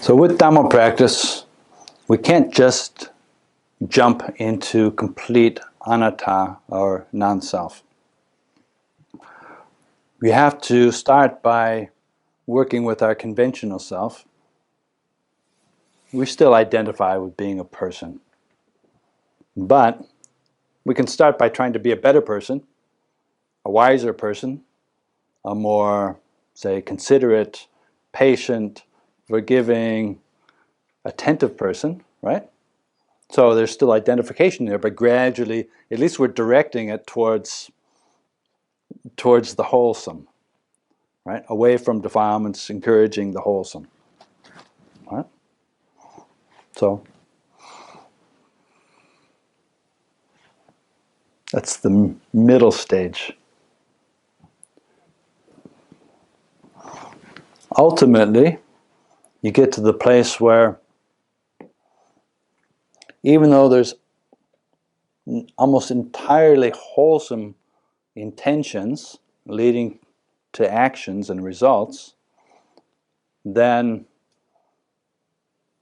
So with Dhamma practice, we can't just jump into complete anatta or non-self. We have to start by working with our conventional self. We still identify with being a person, but we can start by trying to be a better person, a wiser person, a more, say, considerate, patient, forgiving, attentive person, right? So there's still identification there, but gradually, at least we're directing it towards the wholesome, right? Away from defilements, encouraging the wholesome, right? So that's the middle stage. Ultimately, you get to the place where even though there's almost entirely wholesome intentions leading to actions and results, then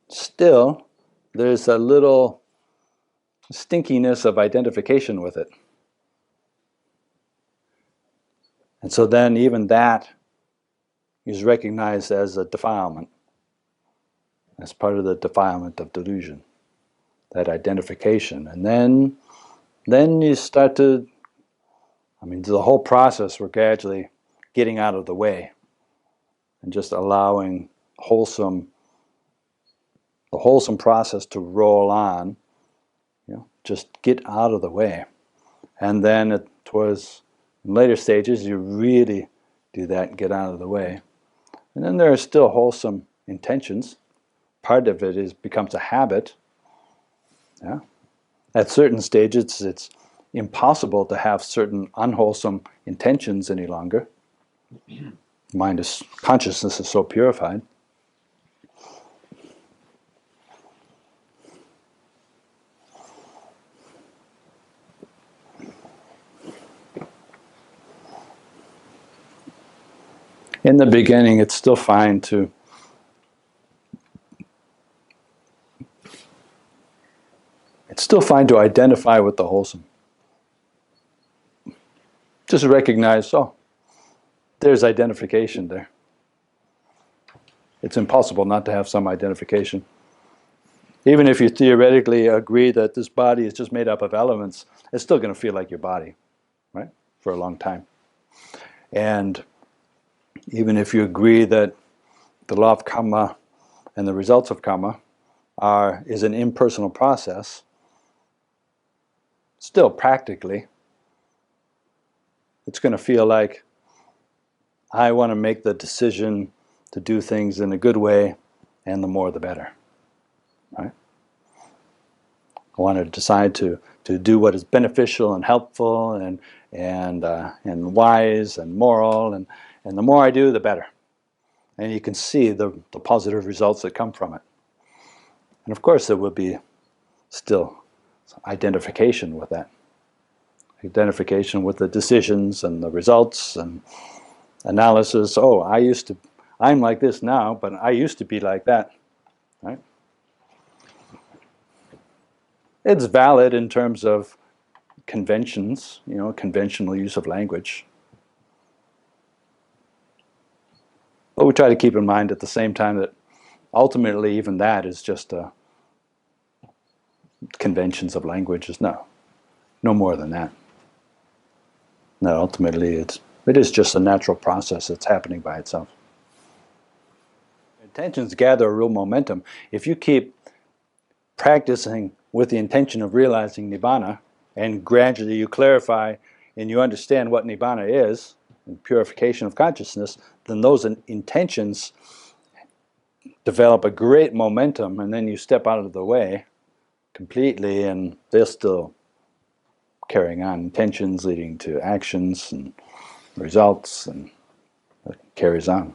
still there's a little stinkiness of identification with it. And so then even that is recognized as a defilement, as part of the defilement of delusion, that identification. And then you start to, the whole process, we're gradually getting out of the way and just allowing the wholesome process to roll on, just get out of the way. And then towards later stages, you really do that and get out of the way. And then there are still wholesome intentions. Part of it becomes a habit. Yeah. At certain stages, it's impossible to have certain unwholesome intentions any longer. Consciousness is so purified. In the beginning, it's still fine to identify with the wholesome. Just recognize, there's identification there. It's impossible not to have some identification. Even if you theoretically agree that this body is just made up of elements, it's still going to feel like your body, right? For a long time. And even if you agree that the law of karma and the results of karma is an impersonal process, still practically, it's going to feel like I want to make the decision to do things in a good way, and the more the better, right? I want to decide to do what is beneficial and helpful and wise and moral, and the more I do, the better. And you can see the positive results that come from it. And of course, there will be still identification with that. Identification with the decisions and the results and analysis. I'm like this now, but I used to be like that, right? It's valid in terms of conventions, conventional use of language. But we try to keep in mind at the same time that ultimately even that is just conventions of language. Is no more than that. No, ultimately it is just a natural process that's happening by itself. Intentions gather a real momentum. If you keep practicing with the intention of realizing Nibbana, and gradually you clarify and you understand what Nibbana is, and purification of consciousness, then those intentions develop a great momentum, and then you step out of the way completely, and they're still carrying on. Intentions leading to actions and results, and it carries on.